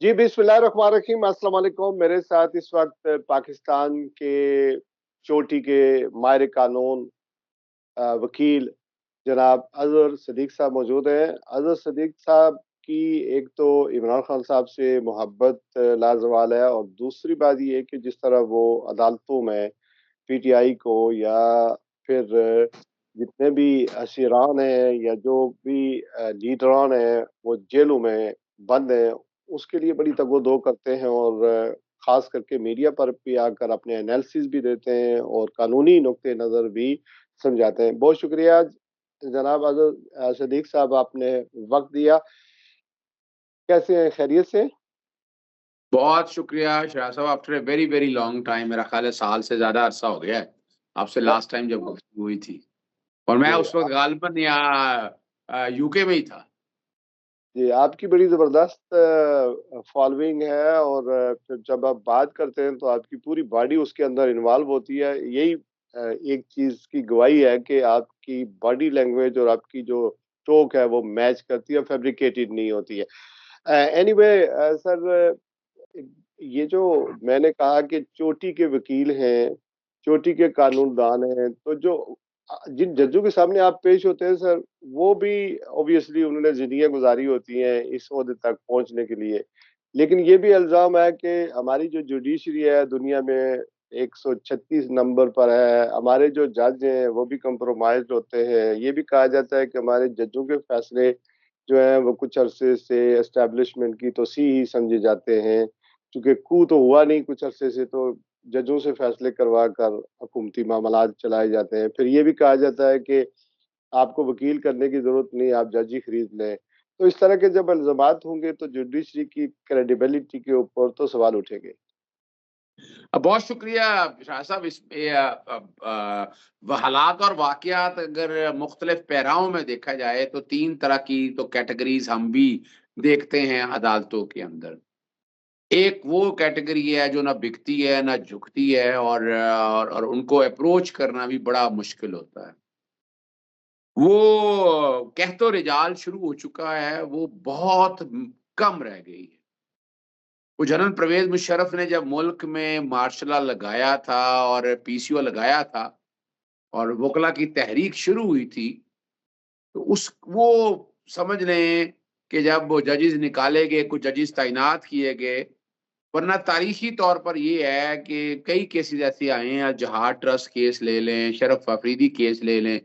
जी बिस्मिल्लाहिर्रहमानिर्रहीम, अस्सलाम वालेकुम। मेरे साथ इस वक्त पाकिस्तान के चोटी के माहिर कानून वकील जनाब अजहर सदीक साहब मौजूद हैं। अजहर सदीक साहब की एक तो इमरान खान साहब से मोहब्बत लाजवाल है, और दूसरी बात ये है कि जिस तरह वो अदालतों में पीटीआई को या फिर जितने भी असीरान हैं या जो भी लीडरान हैं वो जेलों में बंद हैं, उसके लिए बड़ी तगोदो करते हैं, और खास करके मीडिया पर भी आकर अपने एनालिसिस भी देते हैं और कानूनी नुक्ते नज़र भी समझाते हैं। बहुत शुक्रिया जनाब अजहर सदीक साहब, आपने वक्त दिया। कैसे हैं, खैरियत से? बहुत शुक्रिया शाह साहब। After a very very long time, मेरा ख्याल है साल से ज्यादा अरसा हो गया है आपसे लास्ट टाइम जब गुफ्तगू हुई थी, और मैं जी उस वक्त गालिबन या यूके में ही था। जी, आपकी बड़ी ज़बरदस्त फॉलोइंग है, और फिर जब आप बात करते हैं तो आपकी पूरी बॉडी उसके अंदर इन्वॉल्व होती है। यही एक चीज़ की गवाही है कि आपकी बॉडी लैंग्वेज और आपकी जो टोक है वो मैच करती है, फैब्रिकेटेड नहीं होती है। एनीवे सर, ये जो मैंने कहा कि चोटी के वकील हैं, चोटी के कानूनदान हैं, तो जो जिन जजों के सामने आप पेश होते हैं सर, वो भी ऑब्वियसली उन्होंने ज़िंदगियाँ गुज़ारी होती हैं इस ओहदे तक पहुँचने के लिए। लेकिन ये भी इल्ज़ाम है कि हमारी जो जुडिशरी है दुनिया में 136 नंबर पर है, हमारे जो जज हैं वो भी कंप्रोमाइज़्ड होते हैं। ये भी कहा जाता है कि हमारे जजों के फैसले जो हैं वो कुछ अरसे से एस्टेब्लिशमेंट की तौसीह ही समझे जाते हैं। चूँकि कू तो हुआ नहीं कुछ अरसे से, तो जजों से फैसले करवा कर हुकूमती मामलात चलाए जाते हैं। फिर ये भी कहा जाता है कि आपको वकील करने की ज़रूरत नहीं, आप जज ही खरीद लें। तो इस तरह के जब इल्ज़ामात होंगे तो जुडिशरी की क्रेडिबिलिटी के ऊपर तो सवाल उठेंगे। बहुत शुक्रिया शाह साहब। हालात और वाकयात अगर मुख्तलिफ पैराओं में देखा जाए तो तीन तरह की तो कैटेगरीज हम भी देखते हैं अदालतों के अंदर। एक वो कैटेगरी है जो ना बिकती है ना झुकती है, और उनको अप्रोच करना भी बड़ा मुश्किल होता है। वो कह तो रिजाल शुरू हो चुका है, वो बहुत कम रह गई है। वो जनरल परवेज मुशर्रफ ने जब मुल्क में मार्शल लॉ लगाया था और पीसीओ लगाया था और वकला की तहरीक शुरू हुई थी, तो उस वो समझ लें कि जब वो जजेस निकाले गए, कुछ जजेस तैनात किए गए, वरना तारीखी तौर पर ये है कि कई केसेस ऐसे आए हैं, जहाज ट्रस्ट केस ले लें, शरफ अफरीदी केस ले लें,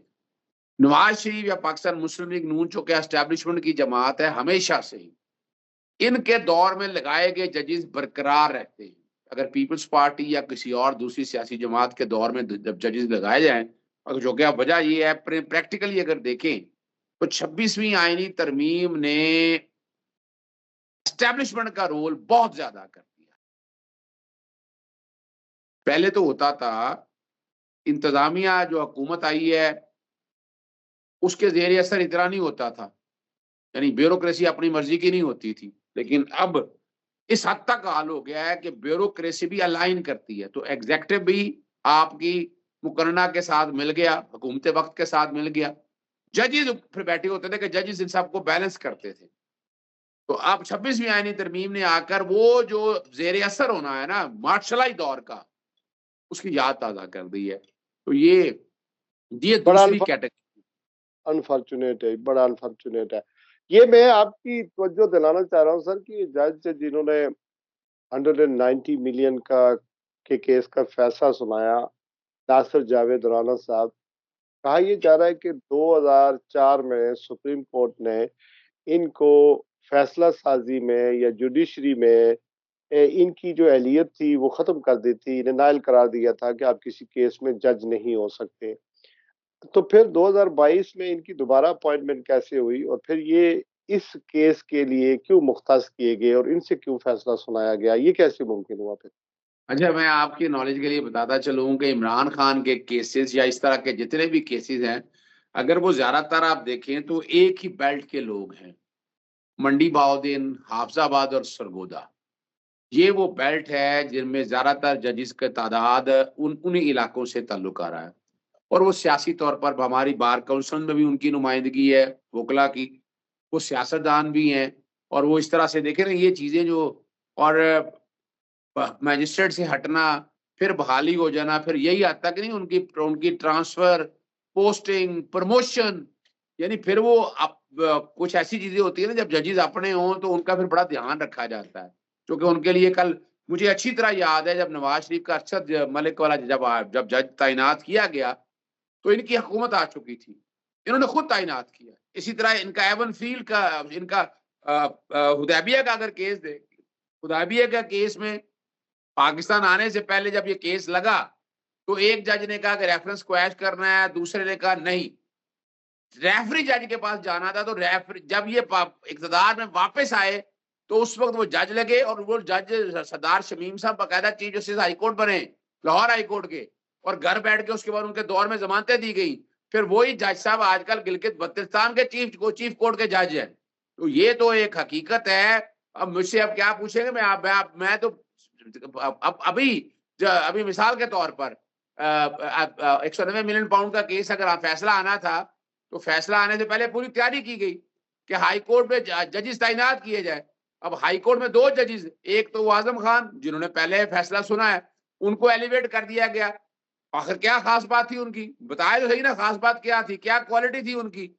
नवाज शरीफ या पाकिस्तान मुस्लिम लीग नून चूंकि एस्टैब्लिशमेंट की जमात है हमेशा से ही, इनके दौर में लगाए गए जजेस बरकरार रहते हैं। अगर पीपल्स पार्टी या किसी और दूसरी सियासी जमात के दौर में जब जजेस लगाए जाएं, और जो कि वजह ये है प्रैक्टिकली अगर देखें तो 26वीं आईनी तरमीम ने एस्टैब्लिशमेंट का रोल बहुत ज्यादा कर दिया। पहले तो होता था इंतजामिया जो हुकूमत आई है उसके जेर असर इतना नहीं होता था, यानी ब्यूरोक्रेसी अपनी मर्जी की नहीं होती थी। लेकिन अब इस हद तक हाल हो गया है कि ब्यूरोक्रेसी भी अलाइन करती है, तो एग्जेक्टिव भी आपकी मुकरना के साथ मिल गया, हुकूमत वक्त के साथ मिल गया। जजेस फिर बैठे होते थे कि जजेस इन सबको बैलेंस करते थे। तो अब 26वीं आईनी तरमीम ने आकर वो जो जेर असर होना है ना मार्शलाई दौर का, उसकी याद ताज़ा कर दी है। तो ये बड़ा दूसरी कैटेगरी। अनफॉर्चुनेट है, बड़ा अनफॉर्चुनेट है। ये मैं आपकी तवज्जो दिलाना चाह रहा हूँ सर कि जज जिन्होंने 190 मिलियन का के केस का फैसला सुनाया, नासिर जावेद राना साहब, कहा यह जा रहा है कि 2004 में सुप्रीम कोर्ट ने इनको फैसला साजी में या जुडिशरी में इनकी जो अहलियत थी वो खत्म कर दी थी, इन्हें नाइल करार दिया था कि आप किसी केस में जज नहीं हो सकते। तो फिर 2022 में इनकी दोबारा अपॉइंटमेंट कैसे हुई, और फिर ये इस केस के लिए क्यों मुख्तस किए गए और इनसे क्यों फैसला सुनाया गया, ये कैसे मुमकिन हुआ फिर? अच्छा, मैं आपकी नॉलेज के लिए बताता चलूँ कि इमरान खान के केसेस या इस तरह के जितने भी केसेस हैं, अगर वो ज़्यादातर आप देखें तो एक ही बेल्ट के लोग हैं। मंडी बहाउद्दीन, हाफिज़ाबाद और सरगोदा। ये वो बेल्ट है जिनमें ज़्यादातर जजेस की तादाद उन्हीं इलाकों से ताल्लुक आ रहा है। और वो सियासी तौर पर हमारी बार काउंसिल में भी उनकी नुमाइंदगी है, वकला की। वो सियासतदान भी हैं, और वो इस तरह से देखें ना, ये चीज़ें जो और मैजिस्ट्रेट से हटना, फिर बहाली हो जाना, फिर यही हद तक नहीं उनकी उनकी ट्रांसफर, पोस्टिंग, प्रमोशन, यानी फिर वो कुछ ऐसी चीजें होती है ना, जब जजेस अपने हों तो उनका फिर बड़ा ध्यान रखा जाता है, क्योंकि उनके लिए कल मुझे अच्छी तरह याद है जब नवाज शरीफ का अरशद मलिक वाला जब जज तैनात किया गया तो इनकी हुकूमत आ चुकी थी, इन्होंने खुद तैनात किया। इसी तरह इनका एवन फील्ड का, इनका हुदैबिया का अगर केस दे, हुदैबिया का केस में पाकिस्तान आने से पहले जब ये केस लगा तो एक जज ने कहा कि रेफरेंस क्वैश करना है, दूसरे ने कहा नहीं, रेफरी जज के पास जाना था। तो रेफरी जब ये इक़्तिदार में वापस आए तो उस वक्त वो जज लगे और वो जज सरदार शमीम साहब बाकायदा चीफ जस्टिस हाई कोर्ट बने, लाहौर हाई कोर्ट के, और घर बैठ के उसके बाद उनके दौर में जमानतें दी गई। फिर वही जज साहब आजकल गिलगित बल्तिस्तान के चीफ कोर्ट के जज हैं। तो ये तो एक हकीकत है। अब मुझसे अब क्या पूछेंगे, मैं तो अब अभी मिसाल के तौर पर 190 मिलियन पाउंड का केस अगर फैसला आना था तो फैसला आने से पहले पूरी तैयारी की गई कि हाई कोर्ट में जजेस तैनात किए जाए। अब हाई कोर्ट में दो जजेस, एक तो आजम खान जिन्होंने पहले फैसला सुना है, उनको एलिवेट कर दिया गया। आखिर क्या खास बात थी उनकी, बताया तो सही ना, खास बात क्या थी, क्या क्वालिटी थी उनकी।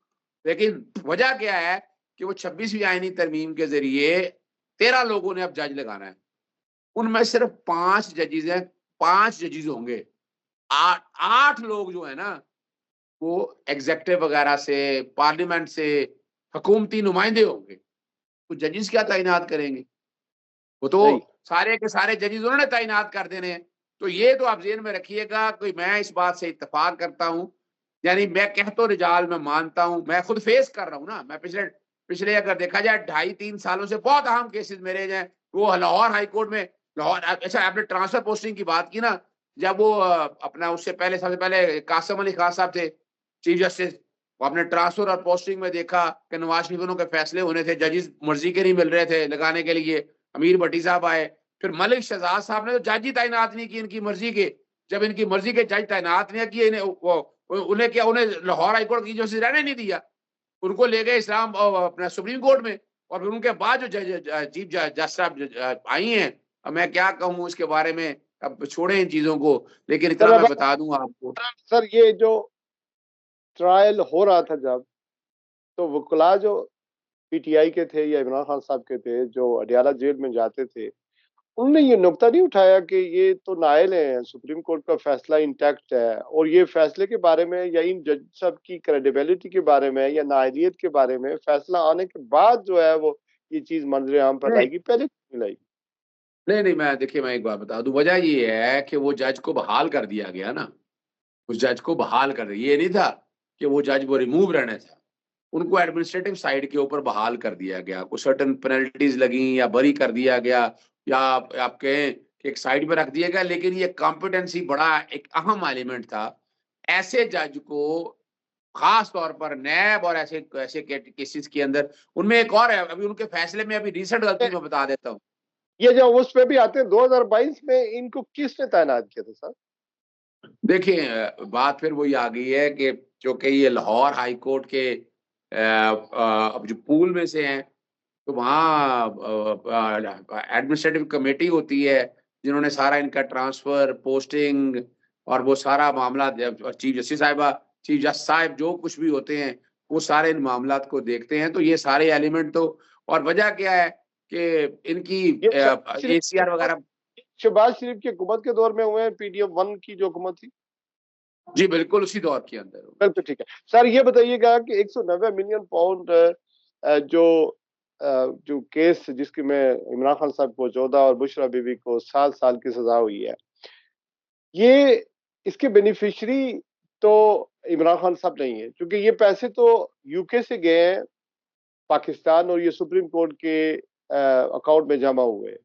लेकिन वजह क्या है कि वो 26वीं आईनी तरमीम के जरिए 13 लोगों ने अब जज लगाना है, उनमें सिर्फ 5 जजेस हैं, 5 जजेस होंगे। 8 लोग जो है ना वो एग्जेक्टिव वगैरह से, पार्लियामेंट से, हुकूमती नुमाइंदे होंगे। तो जजेस क्या तैनात करेंगे, वो तो सही। सारे के सारे जजेस उन्होंने तैनात कर देने हैं। तो ये तो आप जेहन में रखिएगा कि मैं इस बात से इत्तेफाक करता हूँ, यानी मैं कह तो रिजाल मैं मानता हूँ, मैं खुद फेस कर रहा हूँ ना, मैं पिछले पिछले अगर देखा जाए 2.5-3 सालों से बहुत अहम केसेस मेरे हैं। वो लाहौर हाई कोर्ट में, लाहौर, अच्छा आपने ट्रांसफर पोस्टिंग की बात की ना, जब वो अपना उससे पहले सबसे पहले कासिम अली खान साहब थे चीफ जस्टिस, वो आपने ट्रांसफर और पोस्टिंग में देखा कि नवाज शरीफ के फैसले होने थे, जजेस मर्जी के नहीं मिल रहे थे लगाने के लिए, अमीर भट्टी साहब आए, फिर मलिक शहजाद साहब ने तो जज ही तैनात नहीं की इनकी मर्जी के। जब इनकी मर्जी के जज तैनात नहीं किए, उन्हें क्या, उन्हें लाहौर हाईकोर्ट की जस्टिस रहने नहीं दिया, उनको ले गए इस्लाम अपना सुप्रीम कोर्ट में। और फिर उनके बाद जो चीफ जज साहब आई हैं, अब मैं क्या कहूँ इसके बारे में, अब छोड़े इन चीजों को, लेकिन सर इतना अब मैं बता दूं आपको। सर ये जो ट्रायल हो रहा था जब, तो वकला जो पीटीआई के थे या इमरान खान साहब के थे जो अडियाला जेल में जाते थे, उन्होंने ये नुक्ता नहीं उठाया कि ये तो नायल है, सुप्रीम कोर्ट का फैसला इंटैक्ट है, और ये फैसले के बारे में या इन जज साहब की क्रेडिबिलिटी के बारे में या नायलियत के बारे में फैसला आने के बाद जो है वो ये चीज मंजर आम पर नहीं लाएगी, पहले नहीं लाएगी? नहीं नहीं, मैं देखिए मैं एक बात बता दूं, वजह ये है कि वो जज को बहाल कर दिया गया ना, उस जज को बहाल कर दिया, ये नहीं था कि वो जज वो रिमूव रहना था, उनको एडमिनिस्ट्रेटिव साइड के ऊपर बहाल कर दिया गया, कुछ सर्टन पेनल्टीज लगी या बरी कर दिया गया, या आप कहें कि एक साइड पे रख दिया गया। लेकिन ये कॉम्पिटेंसी बड़ा एक अहम एलिमेंट था। ऐसे जज को खास तौर पर नैब और ऐसे ऐसे केसेस के अंदर, उनमें एक और है, अभी उनके फैसले में अभी रिसेंट गलती मैं बता देता हूँ। ये जो उस पे भी आते हैं 2022 में इनको किसने तैनात किया था सर? देखिए बात फिर वही आ गई है कि चूंकि ये लाहौर हाई कोर्ट के अब जो पूल में से हैं, तो वहाँ एडमिनिस्ट्रेटिव कमेटी होती है जिन्होंने सारा इनका ट्रांसफर, पोस्टिंग और वो सारा मामला, चीफ जस्टिस साहिबा, चीफ जज साहब जो कुछ भी होते हैं वो सारे इन मामलात को देखते हैं। तो ये सारे एलिमेंट तो, और वजह क्या है कि इनकी ये एसीआर वगैरह। शहबाज शरीफ की हुकूमत के दौर में हुए हैं, पीडीएफ 1 की जो हुकूमत थी। जी बिल्कुल उसी दौर के अंदर। बिल्कुल ठीक है। सर ये बताइएगा कि 190 मिलियन पाउंड जो केस जिसकी में इमरान खान साहब को 14 और बुशरा बीबी को 7 साल की सजा हुई है, ये इसके बेनिफिशियरी तो इमरान खान साहब नहीं है, क्योंकि ये पैसे तो यूके से गए हैं पाकिस्तान और ये सुप्रीम कोर्ट के अकाउंट में जमा हुए हैं।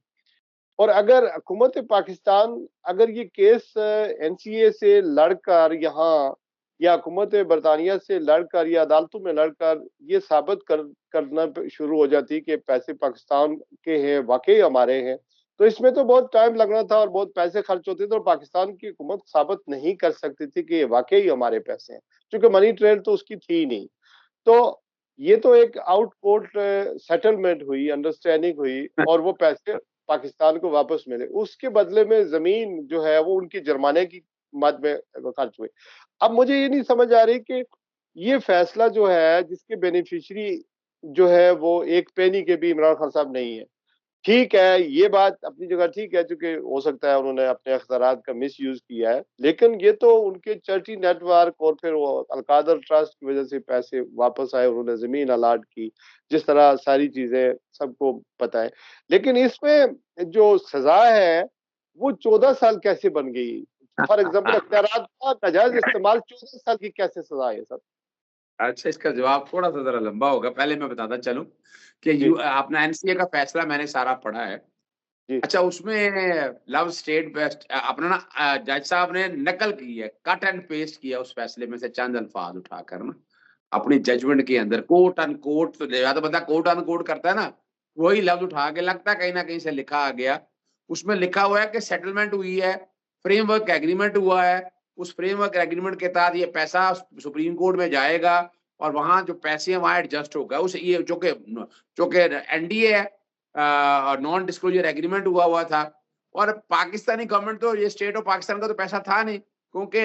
और अगर हुकूमत पाकिस्तान अगर ये केस एनसीए से लड़कर यहाँ या हुकूमत बरतानिया से लड़कर या अदालतों में लड़कर ये साबित करना शुरू हो जाती कि पैसे पाकिस्तान के हैं, वाकई हमारे हैं, तो इसमें तो बहुत टाइम लगना था और बहुत पैसे खर्च होते थे और पाकिस्तान की हुकूमत साबित नहीं कर सकती थी कि ये वाकई हमारे पैसे हैं, क्योंकि मनी ट्रेल तो उसकी थी नहीं। तो ये तो एक आउट कोर्ट सेटलमेंट हुई, अंडरस्टैंडिंग हुई, और वो पैसे पाकिस्तान को वापस मिले, उसके बदले में जमीन जो है वो उनके जुर्माने की मद में खर्च हुई। अब मुझे ये नहीं समझ आ रही कि ये फैसला जो है जिसके बेनिफिशियरी जो है वो एक पेनी के भी इमरान खान साहब नहीं है। ठीक है, ये बात अपनी जगह ठीक है, क्योंकि हो सकता है उन्होंने अपने अख्तियारात का मिस यूज किया है, लेकिन ये तो उनके चैरिटी नेटवर्क और फिर वो अलकादर ट्रस्ट की वजह से पैसे वापस आए, उन्होंने जमीन अलाट की, जिस तरह सारी चीजें सबको पता है। लेकिन इसमें जो सजा है वो 14 साल कैसे बन गई? फॉर एग्जाम्पल अख्तियारात का नाजायज इस्तेमाल, 14 साल की कैसे सजा है सर? अच्छा, इसका जवाब थोड़ा-सा ज़रा लंबा होगा। पहले मैं बताता चलूँ कि जी अपना एनसीए का फैसला मैंने सारा पढ़ा है। जी अच्छा, उसमें लव स्टेट बेस्ट अपना ना जज साहब ने नकल की है, कट एंड पेस्ट किया उस फैसले में से चंद अल्फाज उठाकर ना, अपनी जजमेंट के अंदर कोट अनकोट तो या तो बंदा कोट अनकोट करता है ना, वही लफ्ज़ उठा के लगता है कहीं न कहीं से लिखा आ गया। उसमें लिखा हुआ है कि सेटलमेंट हुई है, फ्रेमवर्क एग्रीमेंट हुआ है, उस फ्रेमवर्क एग्रीमेंट के तहत ये पैसा सुप्रीम कोर्ट में जाएगा और वहाँ जो पैसे हैं वहाँ एडजस्ट होगा। उस ये जो कि एनडीए है और नॉन डिस्क्लोजर एग्रीमेंट हुआ था और पाकिस्तानी गवर्नमेंट तो ये स्टेट ऑफ पाकिस्तान का तो पैसा था नहीं क्योंकि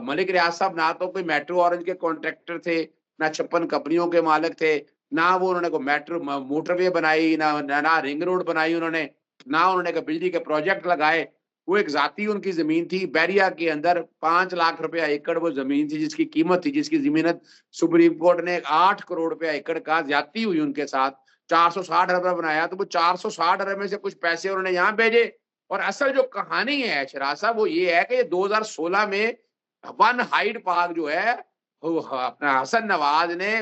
मलिक रियाज साहब ना तो कोई मेट्रो ऑरेंज के कॉन्ट्रैक्टर थे, ना 56 कंपनियों के मालिक थे, ना वो उन्होंने कोई मेट्रो मोटरवे बनाई, ना रिंग रोड बनाई उन्होंने, ना उन्होंने कोई बिजली के प्रोजेक्ट लगाए। वो एक ज़ाती उनकी ज़मीन थी, बैरिया के अंदर 5 लाख रुपया एकड़ वो ज़मीन थी जिसकी कीमत थी, जिसकी ज़मीनत सुप्रीम कोर्ट ने 8 करोड़ रुपया एकड़ का ज़्यादती हुई उनके साथ। 460 अरब का बनाया तो वो 460 अरब में से कुछ पैसे उन्होंने यहाँ भेजे और असल जो कहानी है शराज साहब वो ये है कि 2016 में वन हाइड पार्क जो है वो अपना हसन नवाज ने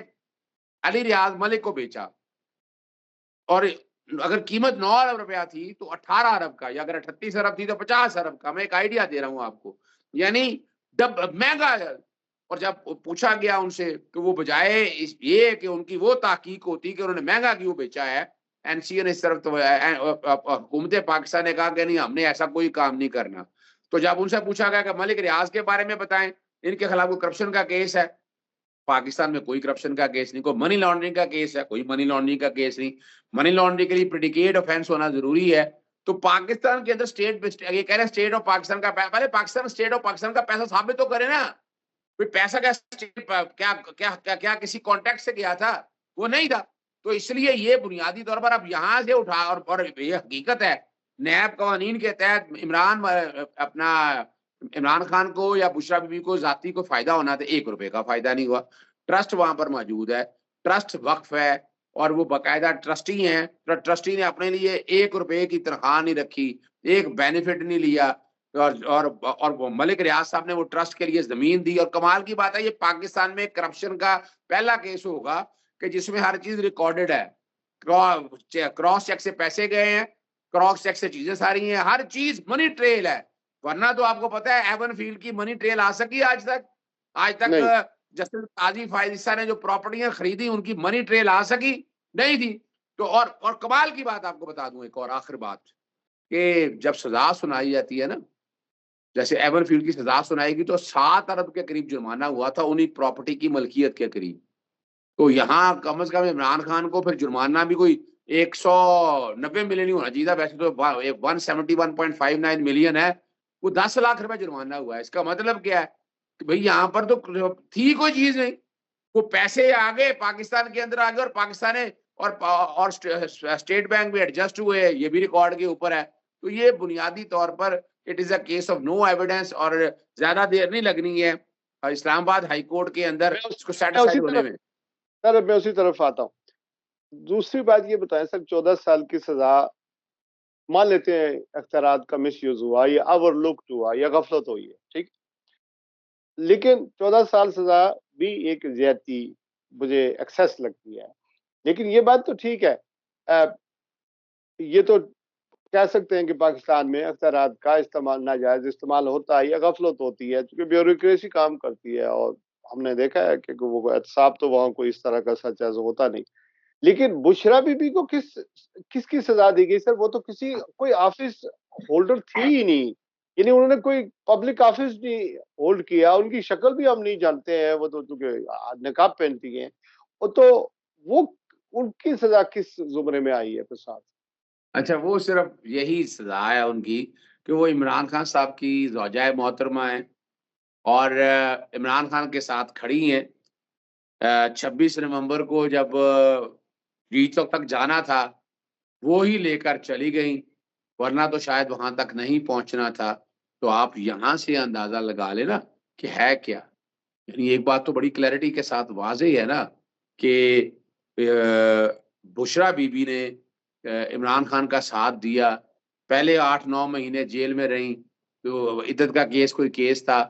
अली रियाज मलिक को बेचा और अगर कीमत 9 अरब रुपया थी तो 18 अरब का या अगर 38 अरब थी तो 50 अरब का। मैं एक आइडिया दे रहा हूँ आपको, यानी महंगा। और जब पूछा गया उनसे तो वो बजाय ये कि उनकी वो ताकीक होती कि उन्होंने महंगा क्यों बेचा है, एनसीए ने इस तरफ तो हुकूमत पाकिस्तान ने कहा कि नहीं हमने ऐसा कोई काम नहीं करना। तो जब उनसे पूछा गया कि मलिक रियाज के बारे में बताएं, इनके खिलाफ कोई करप्शन का केस है, पाकिस्तान में कोई करप्शन का केस नहीं, कोई मनी लॉन्ड्रिंग का केस है, कोई मनी लॉन्ड्रिंग का केस नहीं। मनी लॉन्ड्रिंग के लिए प्रेडिकेट ऑफेंस होना जरूरी है। तो पाकिस्तान के अंदर ये कह रहे हैं स्टेट ऑफ पाकिस्तान का पहले पाकिस्तान स्टेट ऑफ पाकिस्तान का पैसा साबित तो करे ना। कोई पैसा क्या किसी कॉन्टेक्ट से गया था? वो नहीं था। तो इसलिए ये बुनियादी तौर पर अब यहाँ से उठा और ये हकीकत है, नैब कवानीन के तहत अपना इमरान खान को या बुशरा बीबी को जाती को फायदा होना था, 1 रुपए का फायदा नहीं हुआ। ट्रस्ट वहां पर मौजूद है, ट्रस्ट वक्फ है और वो बाकायदा ट्रस्टी हैं। ट्रस्टी ने अपने लिए 1 रुपए की तनख्वाह नहीं रखी, एक बेनिफिट नहीं लिया और वो मलिक रियाज साहब ने वो ट्रस्ट के लिए जमीन दी। और कमाल की बात है ये पाकिस्तान में करप्शन का पहला केस होगा कि जिसमें हर चीज रिकॉर्डेड है। क्रॉस चेक से पैसे गए हैं, क्रॉस चेक से चीजें सारी हैं, हर चीज मनी ट्रेल है। वरना तो आपको पता है एवन फील्ड की मनी ट्रेल आ सकी आज तक नहीं जस्टिस काजी फायजिसा ने जो प्रॉपर्टियां खरीदी उनकी मनी ट्रेल आ सकी नहीं थी। तो और कमाल की बात आपको बता दूं, एक और आखिर बात कि जब सजा सुनाई जाती है ना, जैसे एवन फील्ड की सजा सुनाएगी तो 7 अरब के करीब जुर्माना हुआ था उन्हीं प्रॉपर्टी की मलकियत के करीब। तो यहाँ कम से कम इमरान खान को फिर जुर्माना भी कोई 190 मिलियन ही होना चाहिए था। वैसे तो 171.59 मिलियन है, वो 10 लाख रुपए जुर्माना हुआ है। इसका मतलब क्या है कि भाई यहाँ पर तो थी कोई चीज नहीं, वो पैसे आ गए पाकिस्तान के अंदर आ गए और पाकिस्तान और स्टेट बैंक भी एडजस्ट हुए, ये भी रिकॉर्ड के ऊपर है। तो ये बुनियादी तौर पर it is a case of no evidence और ज्यादा देर नहीं लगनी है इस्लामाबाद हाई कोर्ट के अंदर इसको मैं उसी सेटिस्फाइड होने तरफ में। सर मैं उसी तरफ आता हूँ। दूसरी बात ये बताएं सर, 14 साल की सजा मान लेते हैं अख्तियारात का मिस यूज हुआ या ओवरलुक्ड हुआ या गफलत हुई है, ठीक, लेकिन 14 साल सजा भी एक ज्यादती मुझे एक्सेस लगती है। लेकिन ये बात तो ठीक है, ये तो कह सकते हैं कि पाकिस्तान में अख्तियारात का इस्तेमाल, नाजायज इस्तेमाल होता है या गफलत होती है, क्योंकि ब्यूरोक्रेसी काम करती है और हमने देखा है कि वो एहतसाब तो वहां कोई इस तरह का सच ऐसा होता नहीं। लेकिन बुशरा बीबी को किसकी सजा दी गई सर? वो तो किसी कोई ऑफिस होल्डर थी ही नहीं, यानी उन्होंने कोई पब्लिक ऑफिस नहीं होल्ड किया, उनकी शक्ल भी हम नहीं जानते हैं, वो तो चूंकि नकाब पहनती हैं। वो तो वो उनकी सजा किस जुमरे में आई है फिर साथ? अच्छा, वो सिर्फ़ यही सज़ा है उनकी कि वो इमरान खान साहब की ज़ौजाए मोहतरमा हैं और इमरान खान के साथ खड़ी हैं। 26 नवंबर को जब जीतों तक जाना था, वो ही लेकर चली गईं, वरना तो शायद वहाँ तक नहीं पहुँचना था। तो आप यहाँ से अंदाज़ा लगा लें ना कि है क्या? यानी एक बात तो बड़ी क्लैरिटी के साथ वाज़ेह है ना कि बुशरा बीबी ने इमरान खान का साथ दिया। पहले 8-9 महीने जेल में रहीं, तो इद्दत का केस कोई केस था।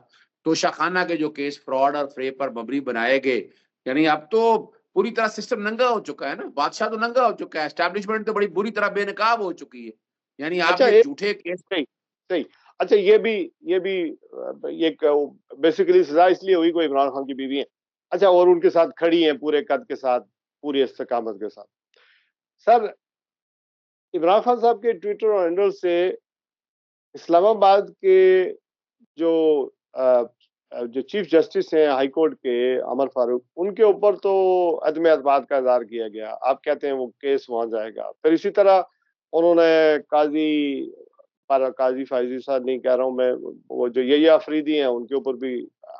तोशा खाना के जो केस फ्रॉड और फ़रेब पर मबनी बनाए गए, यानी अब तो पूरी तरह सिस्टम नंगा हो चुका है ना, बादशाह तो नंगा हो चुका है, एस्टेब्लिशमेंट तो बड़ी बुरी तरह बेनकाब हो चुकी है। यानी आप अच्छा ये एक झूठे केस सही, सही। अच्छा ये भी एक बेसिकली सज़ा इसलिए हुई कोई इमरान खान की बीवी हैं। अच्छा और उनके साथ खड़ी हैं पूरे कद के साथ, पूरी इस्तकामत के साथ। सर, इमरान खान साहब के ट्विटर हैंडल से इस्लामाबाद के जो जो चीफ जस्टिस हैं हाई कोर्ट के अमर फारूक, उनके ऊपर तो अदम एतमाद का इजहार किया गया। आप कहते हैं वो केस वहां जाएगा। फिर इसी तरह उन्होंने काजी फायजी साहब नहीं कह रहा हूँ मैं, वो जो यहिया अफरीदी हैं उनके ऊपर भी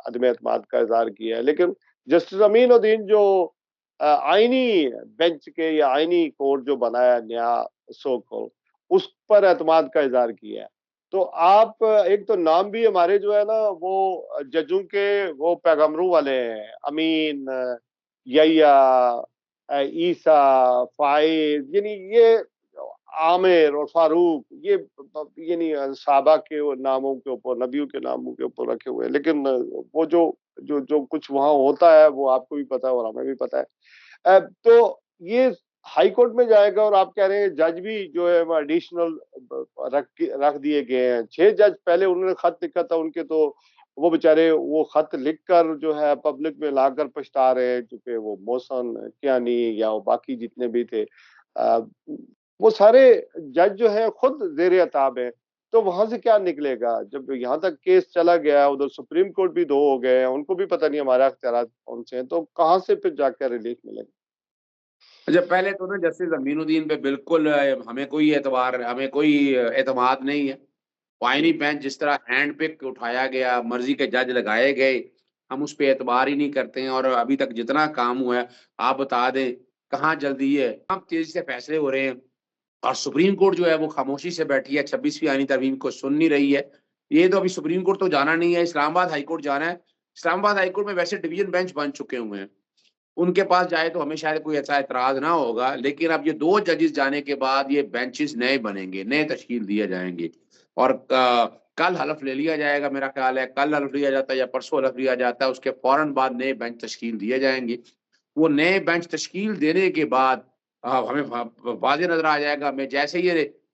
अदम एतमाद का इजहार किया है। लेकिन जस्टिस अमीन उद्दीन जो आईनी बेंच के या आईनी कोर्ट जो बनाया नया सो को, उस पर एतमाद का इजहार किया है। तो आप एक तो नाम भी हमारे जो है ना वो जजों के वो पैगम्बरों वाले हैं, अमीन, यहिया, ईसा, फाइज, यानी ये आमिर और फारूक, ये यानी साहबा के वो नामों के ऊपर, नबियों के नामों के ऊपर रखे हुए हैं। लेकिन वो जो जो जो कुछ वहां होता है वो आपको भी पता है और हमें भी पता है। तो ये हाई कोर्ट में जाएगा और आप कह रहे हैं जज भी जो है वो एडिशनल रख दिए गए हैं। 6 जज पहले उन्होंने खत लिखा था उनके, तो वो बेचारे वो खत लिखकर जो है पब्लिक में लाकर पछता रहे हैं, चूंकि वो मोहसन कियानी या वो बाकी जितने भी थे, वो सारे जज जो है खुद जेर अताब है। तो वहां से क्या निकलेगा? जब यहाँ तक केस चला गया, उधर सुप्रीम कोर्ट भी 2 हो गए हैं, उनको भी पता नहीं हमारा अख्तियार कौन से हैं, तो कहाँ से फिर जाकर रिलीफ मिलेगा? अच्छा, पहले तो ना जस्टिस अमीनुद्दीन पे बिल्कुल हमें कोई एतमाद नहीं है। आईनी हम्म, बेंच जिस तरह हैंड पिक उठाया गया, मर्ज़ी के जज लगाए गए, हम उस पे एतबार ही नहीं करते हैं और अभी तक जितना काम हुआ है, आप बता दें, कहाँ जल्दी है, कहाँ तेज़ी से फैसले हो रहे हैं और सुप्रीम कोर्ट जो है वो खामोशी से बैठी है, 26वीं आईनी तरमीम को सुन नहीं रही है। ये तो अभी सुप्रीम कोर्ट तो जाना नहीं है, इस्लामाबाद हाई कोर्ट जाना है। इस्लामाबाद हाई कोर्ट में वैसे डिवीज़न बेंच बन चुके हुए हैं। उनके पास जाए तो हमें शायद कोई ऐसा एतराज़ ना होगा, लेकिन अब ये 2 जजेस जाने के बाद ये बेंचेस नए बनेंगे, नए तश्कील दिए जाएँगे और कल हलफ़ ले लिया जाएगा मेरा ख़्याल है, कल हलफ़ लिया जाता है या परसों हलफ़ लिया जाता है, उसके फ़ौरन बाद नए बेंच तश्कील दिए जाएँगे। वो नए बेंच तश्कील देने के बाद हमें वाज़ेह नज़र आ जाएगा, हमें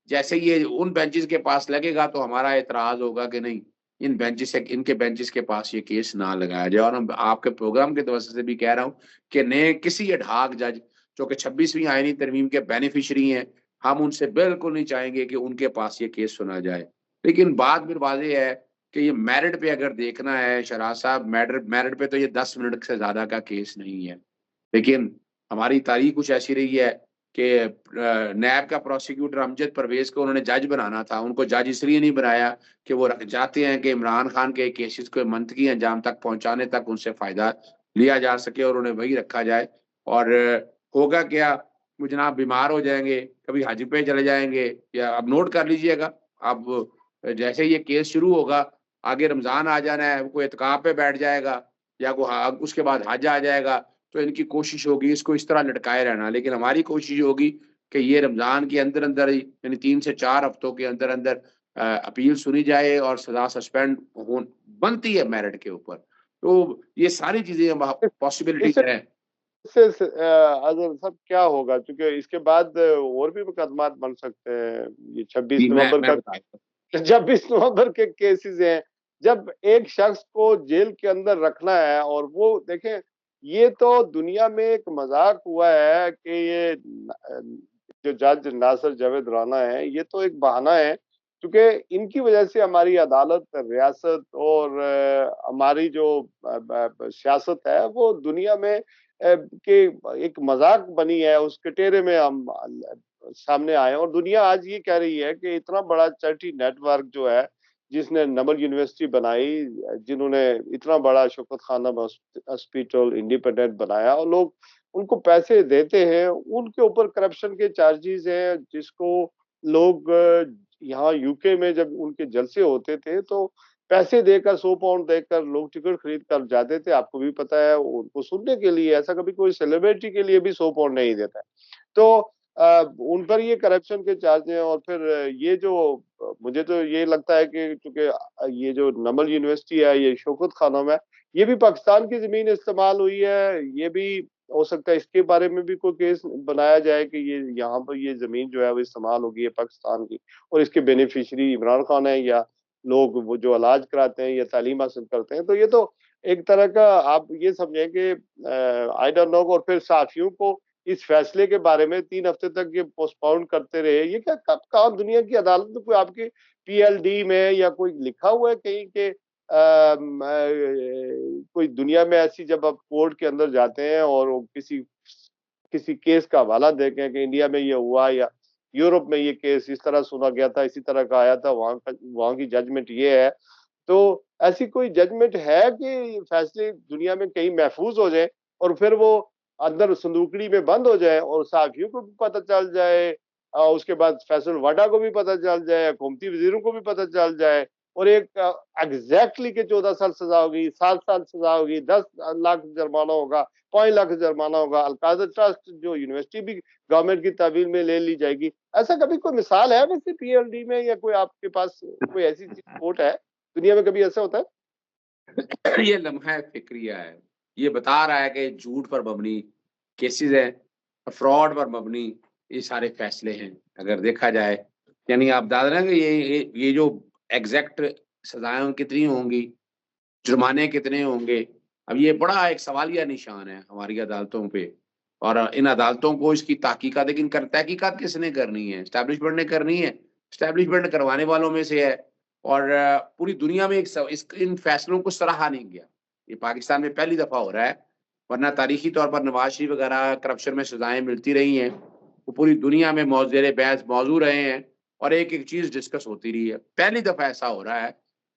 जैसे ये उन बेंचेस के पास लगेगा तो हमारा एतराज़ होगा कि नहीं, इनके बेंचेस के पास ये केस ना लगाया जाए और हम आपके प्रोग्राम के तवज्जो से भी कह रहा हूँ कि नए किसी अढाक जज जो कि 26वीं आईनी तरमीम के बेनिफिशियरी हैं, हम उनसे बिल्कुल नहीं चाहेंगे कि उनके पास ये केस सुना जाए। लेकिन बात फिर वाज़ेह है कि ये मेरिट पे अगर देखना है शहराज साहब, मेरिट मेरिट पे तो ये 10 मिनट से ज़्यादा का केस नहीं है। लेकिन हमारी तारीख कुछ ऐसी रही है कि नैब का प्रोसिक्यूटर अमजद परवेज़ को उन्होंने जज बनाना था। उनको जज इसलिए नहीं बनाया कि वो चाहते हैं कि इमरान खान के केसेस को मंतकी अंजाम तक पहुँचाने तक उनसे फ़ायदा लिया जा सके और उन्हें वही रखा जाए। और होगा क्या, वो जनाब बीमार हो जाएँगे, कभी हज पे चले जाएँगे या अब नोट कर लीजिएगा, अब जैसे ही ये केस शुरू होगा, आगे रमज़ान आ जाना है, कोई एतकाफ़ पे बैठ जाएगा या उसके बाद हज आ जाएगा। तो इनकी कोशिश होगी इसको इस तरह लटकाए रहना। लेकिन हमारी कोशिश होगी कि ये रमज़ान के अंदर-अंदर ही यानी 3 से 4 हफ्तों के अंदर-अंदर अपील सुनी जाए और सज़ा सस्पेंड बनती है मेरिट के ऊपर। तो ये सारी चीज़ें अब पॉसिबिलिटीज़ इससे हैं। इससे अज़हर साहब क्या होगा? क्योंकि इसके बाद और भी मुकदमात बन सकते हैं। ये 26 जी, नवंबर मैं का बताता 26 नवंबर के केसेस हैं। जब एक शख्स को जेल के अंदर रखना है, और वो देखें, ये तो दुनिया में एक मजाक हुआ है कि ये जो जज नासिर जावेद राना है, ये तो एक बहाना है, क्योंकि इनकी वजह से हमारी अदालत, रियासत और हमारी जो सियासत है वो दुनिया में के एक मजाक बनी है। उस कटेरे में हम सामने आए हैं। और दुनिया आज ये कह रही है कि इतना बड़ा चैरिटी नेटवर्क जो है, जिसने नमल यूनिवर्सिटी बनाई, जिन्होंने इतना बड़ा शौकत खानम हॉस्पिटल इंडिपेंडेंट बनाया, और लोग उनको पैसे देते हैं, उनके ऊपर करप्शन के चार्जेस हैं, जिसको लोग यहाँ यूके में जब उनके जलसे होते थे तो पैसे देकर, 100 पाउंड देकर लोग टिकट खरीद कर जाते थे। आपको भी पता है, उनको सुनने के लिए। ऐसा कभी कोई सेलिब्रिटी के लिए भी 100 पाउंड नहीं देता है। तो उन पर ये करप्शन के चार्ज हैं। और फिर ये जो मुझे तो ये लगता है कि चूंकि ये जो नमल यूनिवर्सिटी है, ये शौकत खानम है, ये भी पाकिस्तान की जमीन इस्तेमाल हुई है। ये भी हो सकता है इसके बारे में भी कोई केस बनाया जाए कि ये यहाँ पर ये जमीन जो है वो इस्तेमाल होगी है पाकिस्तान की, और इसके बेनिफिशरी इमरान खान है, या लोग वो जो इलाज कराते हैं या तालीम हासिल करते हैं। तो ये तो एक तरह का आप ये समझें कि आई डोंट नो। और फिर साफियों को इस फैसले के बारे में 3 हफ्ते तक ये पोस्टपोन करते रहे। ये क्या कब कहाँ दुनिया की अदालत में कोई आपके पीएलडी में या कोई लिखा हुआ है कहीं के कोई दुनिया में ऐसी, जब आप कोर्ट के अंदर जाते हैं और वो किसी किसी केस का हवाला देखें कि इंडिया में ये हुआ, या यूरोप में ये केस इस तरह सुना गया था, इसी तरह का आया था, वहां की जजमेंट ये है। तो ऐसी कोई जजमेंट है कि फैसले दुनिया में कहीं महफूज हो जाए, और फिर वो अंदर संदूकड़ी में बंद हो जाए, और साफियों को भी पता चल जाए, उसके बाद फैसल वाडा को भी पता चल जाए, हुकूमती वजीरों को भी पता चल जाए, और एक एग्जैक्टली के 14 साल सजा होगी, 7 साल सजा होगी, 10 लाख जुर्माना होगा, 5 लाख जुर्माना होगा, अलकायदा ट्रस्ट जो यूनिवर्सिटी भी गवर्नमेंट की तहवील में ले ली जाएगी। ऐसा कभी कोई मिसाल है वैसे पीएलडी में, या कोई आपके पास कोई ऐसी चीज कोर्ट है दुनिया में, कभी ऐसा होता है? ये लम्हा फिक्रिया है। ये बता रहा है कि झूठ पर मबनी केसेस हैं, फ्रॉड पर मबनी ये सारे फैसले हैं। अगर देखा जाए, यानी आप बता रहे हैं कि ये जो एग्जैक्ट सजाएं कितनी होंगी, जुर्माने कितने होंगे। अब ये बड़ा एक सवालिया निशान है हमारी अदालतों पे, और इन अदालतों को इसकी तहकीकात, लेकिन तहकीकात किसने करनी है? एस्टैब्लिशमेंट ने करनी है। एस्टैब्लिशमेंट करवाने वालों में से है, और पूरी दुनिया में इन फैसलों को सराहा नहीं गया। ये पाकिस्तान में पहली दफा हो रहा है, वरना तारीखी तौर पर नवाज शरीफ वगैरह करप्शन में सजाएं मिलती रही हैं। वो पूरी दुनिया में जेर बहस मौजूद रहे हैं, और एक एक चीज डिस्कस होती रही है। पहली दफा ऐसा हो रहा है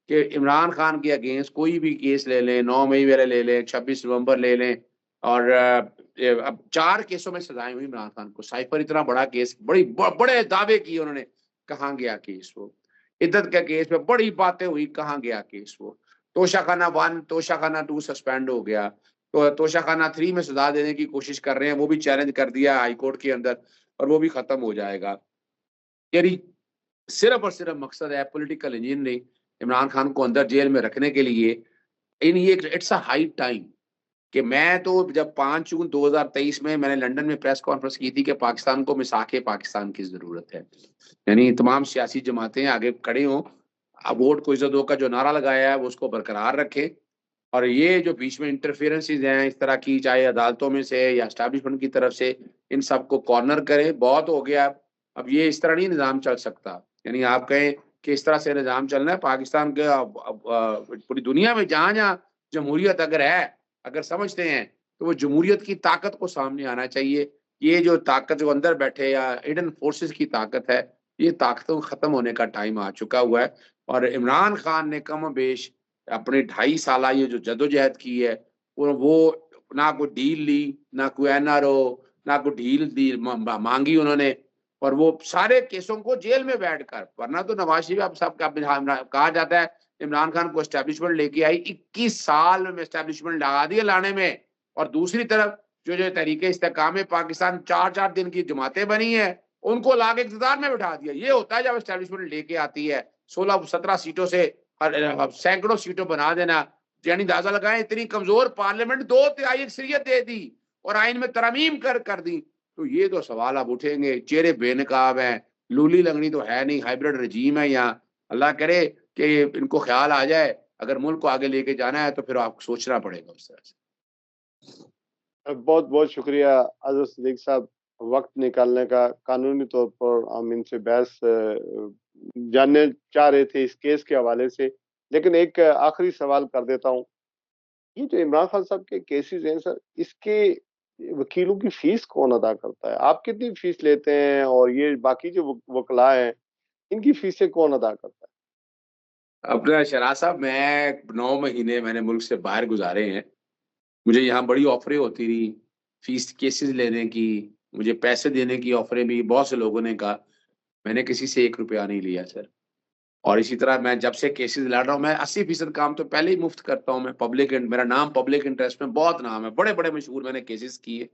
कि इमरान खान के अगेंस्ट कोई भी केस ले लें, 9 मई वाले ले लें, 26 नवंबर ले लें, और अब 4 केसों में सजाएं हुई इमरान खान को। साइफर इतना बड़ा केस, बड़े दावे किए उन्होंने, कहाँ गया केस वो? इद्दत के केस में बड़ी बातें हुई, कहाँ गया केस वो? तोशाखाना 1, तोशाखाना 2 सस्पेंड हो गया, तो तोशाखाना 3 में सजा देने की कोशिश कर रहे हैं, वो भी चैलेंज कर दिया हाई कोर्ट के अंदर, और वो भी खत्म हो जाएगा। यानी सिर्फ और सिर्फ मकसद है पॉलिटिकल इंजीनियरिंग, इमरान खान को अंदर जेल में रखने के लिए। इन ये इट्स अ हाई टाइम कि मैं तो जब 5 जून 2023 में मैंने लंदन में प्रेस कॉन्फ्रेंस की थी कि पाकिस्तान को मिसाके पाकिस्तान की ज़रूरत है। यानी तमाम सियासी जमातें आगे खड़ी हों, वोट को इज़्ज़त दो का जो नारा लगाया है वो उसको बरकरार रखें, और ये जो बीच में इंटरफेरेंसेस हैं इस तरह की, चाहे अदालतों में से या एस्टेब्लिशमेंट की तरफ से, इन सबको कॉर्नर करें। बहुत हो गया अब ये इस तरह नहीं निज़ाम चल सकता। यानी आप कहें कि इस तरह से निज़ाम चलना है पाकिस्तान के, पूरी दुनिया में जहाँ-जहाँ जमहूरियत अगर है, अगर समझते हैं, तो वो जमहूरियत की ताकत को सामने आना चाहिए। ये जो ताकत जो अंदर बैठे या हिडन फोर्सेस की ताकत है, ये ताकतों खत्म होने का टाइम आ चुका हुआ है, और इमरान खान ने कम-ओ-बेश अपने 2.5 साल ये जो जद्दोजहद की है, वो ना कोई डील ली, ना कोई एनआरओ, ना कोई डील दी माँगी उन्होंने, और वो सारे केसों को जेल में बैठकर, वरना तो नवाज शरीफ आप सब कहा जाता है इमरान खान को एस्टेब्लिशमेंट लेके आई, 21 साल में एस्टेब्लिशमेंट लगा दिए लाने में। और दूसरी तरफ जो तहरीक इस्तेकाम पाकिस्तान 4-4 दिन की जमातें बनी हैं, उनको लाके इक़्तिदार में बिठा दिया। ये होता है जब एस्टेब्लिशमेंट लेके आती है, 16-17 सीटों से सैकड़ों सीटों बना देना। यानी अंदाजा लगाएं, इतनी कमजोर पार्लियामेंट 2/3 अक्सरियत दे दी और आइन में तरमीम कर दी। तो ये तो सवाल अब उठेंगे। चेहरे बेनकाब हैं, लूली लगनी तो है नहीं, हाइब्रिड रजीम है यहाँ। अल्लाह करे कि इनको ख्याल आ जाए, अगर मुल्क को आगे लेके जाना है तो फिर आपको सोचना पड़ेगा उस तरह से। बहुत बहुत शुक्रिया आज़ाद सिद्दीकी साहब, वक्त निकालने का। कानूनी तौर पर हम इनसे बहस जानने चाह रहे थे इस केस के हवाले से, लेकिन एक आखिरी सवाल कर देता हूँ। ये जो इमरान खान साहब के केसेस हैं सर, इसके वकीलों की फीस कौन अदा करता है? आप कितनी फीस लेते हैं और ये बाकी जो वकला हैं, इनकी फीसें कौन अदा करता है? अपना शराज साहब, मैं 9 महीने मैंने मुल्क से बाहर गुज़ारे हैं। मुझे यहाँ बड़ी ऑफ़रें होती रही, फ़ीस केसेज़ लेने की, मुझे पैसे देने की ऑफ़रें भी बहुत से लोगों ने कहा। मैंने किसी से ₹1 नहीं लिया सर। और इसी तरह मैं जब से केसेज़ लड़ रहा हूँ, मैं 80% काम तो पहले ही मुफ़्त करता हूँ मैं। मेरा नाम पब्लिक इंटरेस्ट में बहुत नाम है, बड़े-बड़े मशहूर मैंने केसेज़ किए।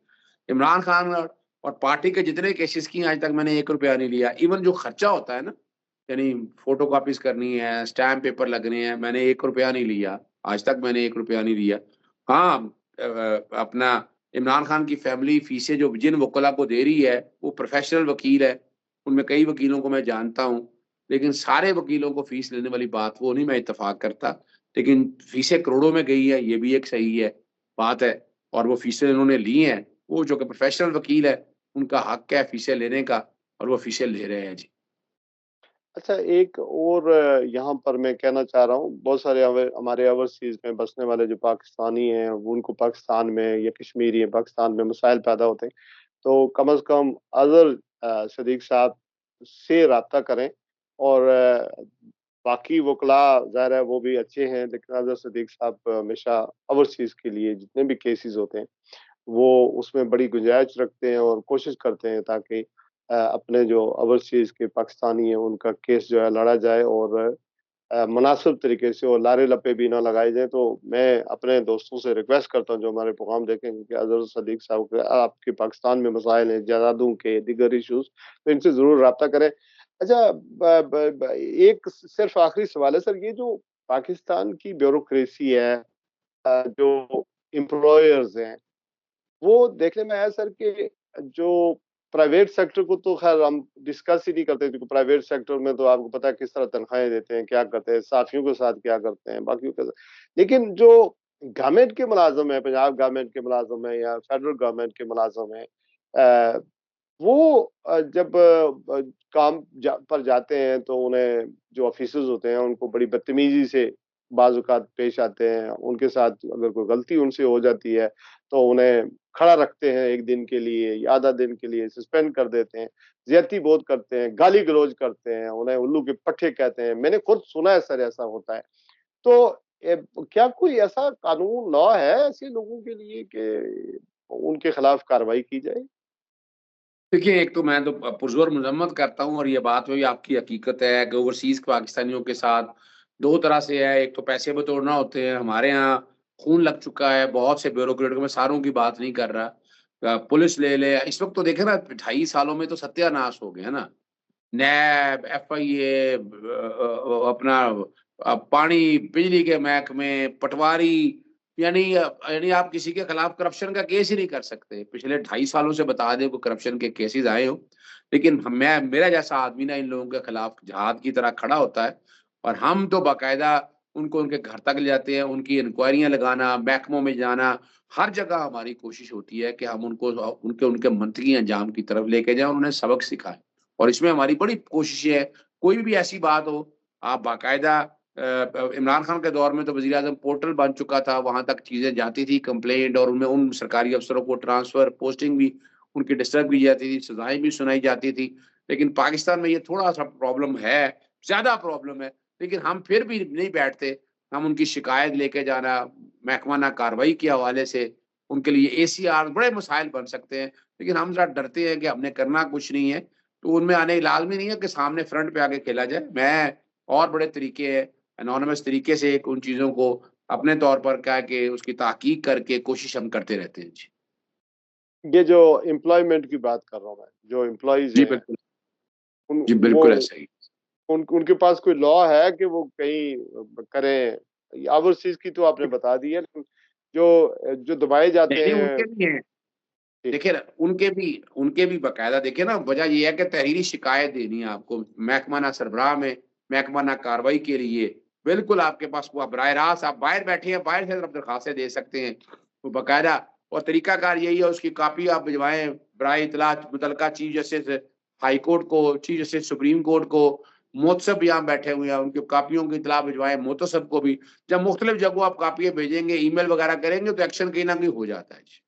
इमरान खान और पार्टी के जितने केसेज़ किए, आज तक मैंने ₹1 नहीं लिया। इवन जो खर्चा होता है ना, यानी फ़ोटोकॉपीज़ करनी है, स्टैम्प पेपर लगने हैं, मैंने ₹1 नहीं लिया। आज तक मैंने ₹1 नहीं लिया। हाँ, अपना इमरान खान की फैमिली फ़ीसें जो जिन वकला को दे रही है, वो प्रोफ़ेशनल वकील है। उनमें कई वकीलों को मैं जानता हूँ, लेकिन सारे वकीलों को फ़ीस लेने वाली बात वो नहीं मैं इत्तेफ़ाक करता। लेकिन फ़ीसें करोड़ों में गई है, ये भी एक सही है बात है, और वो फ़ीसें उन्होंने ली हैं, वो जो कि प्रोफ़ेशनल वकील है, उनका हक है फ़ीसें लेने का, और वो फ़ीसें ले रहे हैं। जी। अच्छा, एक और यहाँ पर मैं कहना चाह रहा हूँ, बहुत सारे हमारे ओवरसीज़ में बसने वाले जो पाकिस्तानी हैं, वो उनको पाकिस्तान में या कश्मीरी हैं, पाकिस्तान में मसाइल पैदा होते हैं। तो कम से कम अज़हर सदीक़ साहब से राब्ता करें और बाकी वकला ज़ाहिर है वो भी अच्छे हैं, लेकिन अज़हर सदीक़ साहब हमेशा ओवरसीज़ के लिए जितने भी केसेज़ होते हैं, वो उसमें बड़ी गुंजाइश रखते हैं और कोशिश करते हैं ताकि अपने जो ओवरसीज़ के पाकिस्तानी हैं, उनका केस जो है लड़ा जाए और मुनासिब तरीके से और लारे-लप्पे भी ना लगाए जाएँ। तो मैं अपने दोस्तों से रिक्वेस्ट करता हूँ जो हमारे प्रोग्राम देखेंगे कि अज़हर सदीक़ साहब के आपके पाकिस्तान में मसाइल हैं, जायदादों के, दीगर इश्यूज़, तो इनसे ज़रूर राब्ता करें। अच्छा, ब ब ब एक सिर्फ़ आखिरी सवाल है सर, ये जो पाकिस्तान की ब्यूरोक्रेसी है, जो एम्प्लॉयर्स हैं, वो देखने में आया सर कि जो प्राइवेट सेक्टर को तो ख़ैर हम डिस्कस ही नहीं करते, क्योंकि प्राइवेट सेक्टर में तो आपको पता है किस तरह तनख्वाहें देते हैं, क्या करते हैं, साथियों के साथ क्या करते हैं, बाकियों के साथ। लेकिन जो गवर्नमेंट के मुलाज़िम हैं, पंजाब गवर्नमेंट के मुलाज़िम हैं या फेडरल गवर्नमेंट के मुलाज़िम हैं, अ, वो जब काम पर जाते हैं तो उन्हें जो ऑफिसर्स होते हैं उनको बड़ी बदतमीजी से बाज़-औक़ात पेश आते हैं। उनके साथ अगर कोई गलती उनसे हो जाती है तो उन्हें खड़ा रखते हैं 1 दिन के लिए या आधा दिन के लिए, सस्पेंड कर देते हैं, ज़्यादती बहुत करते हैं, गाली-गलौज करते हैं, उन्हें उल्लू के पट्ठे कहते हैं। मैंने खुद सुना है सर, ऐसा होता है। तो क्या कोई ऐसा कानून, लॉ है ऐसे लोगों के लिए कि उनके खिलाफ कार्रवाई की जाए? देखिए, एक तो मैं तो पुरज़ोर मज़म्मत करता हूँ, और ये बात भी आपकी हकीकत है कि ओवरसीज़ पाकिस्तानियों के साथ 2 तरह से है। एक तो पैसे बटोरना होते हैं, हमारे यहाँ खून लग चुका है बहुत से ब्यूरोक्रेट, मैं सारों की बात नहीं कर रहा। पुलिस ले ले, इस वक़्त तो देखें ना, 2.5 सालों में तो सत्यानाश हो गया ना। नैब, एफआईए, अपना पानी, बिजली के महकमे, पटवारी, यानी आप किसी के खिलाफ करप्शन का केस ही नहीं कर सकते। पिछले 2.5 सालों से बता दें कोई करप्शन के केसेज़ आए हों, लेकिन मेरा जैसा आदमी ना इन लोगों के खिलाफ जहाद की तरह खड़ा होता है, और हम तो बाकायदा उनको उनके घर तक ले जाते हैं, उनकी इंक्वायरियाँ लगाना, महकमों में जाना, हर जगह हमारी कोशिश होती है कि हम उनको उनके उनके मंतकी अंजाम की तरफ लेके जाएँ और उन्हें सबक सिखाएँ। और इसमें हमारी बड़ी कोशिश ये है, कोई भी ऐसी बात हो, आप बाकायदा इमरान खान के दौर में तो वज़ीर-ए-आज़म पोर्टल बन चुका था, वहाँ तक चीज़ें जाती थी कंप्लेंट, और उनमें उन सरकारी अफ़सरों को ट्रांसफ़र, पोस्टिंग भी उनकी डिस्टर्ब की जाती थी, सज़ाएँ भी सुनाई जाती थी। लेकिन पाकिस्तान में ये थोड़ा-सा प्रॉब्लम है, ज़्यादा प्रॉब्लम है, लेकिन हम फिर भी नहीं बैठते। हम उनकी शिकायत लेके जाना, महकमाना कार्रवाई के हवाले से, उनके लिए एसीआर, बड़े मसाइल बन सकते हैं, लेकिन हम ज़रा डरते हैं कि हमने करना कुछ नहीं है। तो उनमें आने इलाज़ में नहीं है कि सामने फ्रंट पे आके खेला जाए। मैं और बड़े तरीके हैं, एनोनिमस तरीके से एक उन चीज़ों को अपने तौर पर क्या है कि उसकी तहकीक करके कोशिश हम करते रहते हैं। जी। ये जो एम्प्लॉयमेंट की बात कर रहा हूँ मैं, जो एम्प्लॉइज़ जी, हैं, बिल्कुल। उन जी, वो बिल्कुल ऐसा ही। उनके पास कोई लॉ है कि वो कहीं करें? ओवरसीज़ की तो आपने बता दी है, लेकिन जो दबाए नहीं, जाते नहीं, हैं। उनके भी हैं। जी, देखिए ना, उनके भी बाकायदा देखिए ना, वजह ये है कि तहरीरी शिकायत देनी है आपको महकमाना सरबराह में, महकमाना कार्रवाई के लिए। बिल्कुल आपके पास वो बराह रास्त आप बाहर बैठे हैं, बाहर से आप दरख़्वास्तें दे सकते हैं। तो बाकायदा और तरीकाकार यही है, उसकी कॉपी आप भिजवाएँ बराए इत्तलात मुतल्लिका चीफ़ जस्टिस हाई कोर्ट को, चीफ़ जस्टिस सुप्रीम कोर्ट को, मोहतसब भी यहाँ बैठे हुए हैं, उनकी कॉपियों की इत्तला भिजवाएँ मोहतसब को भी। जब मुख्तलिफ जगहों आप कॉपियाँ भेजेंगे, ईमेल वगैरह करेंगे तो एक्शन कहीं न कहीं हो जाता है। जी।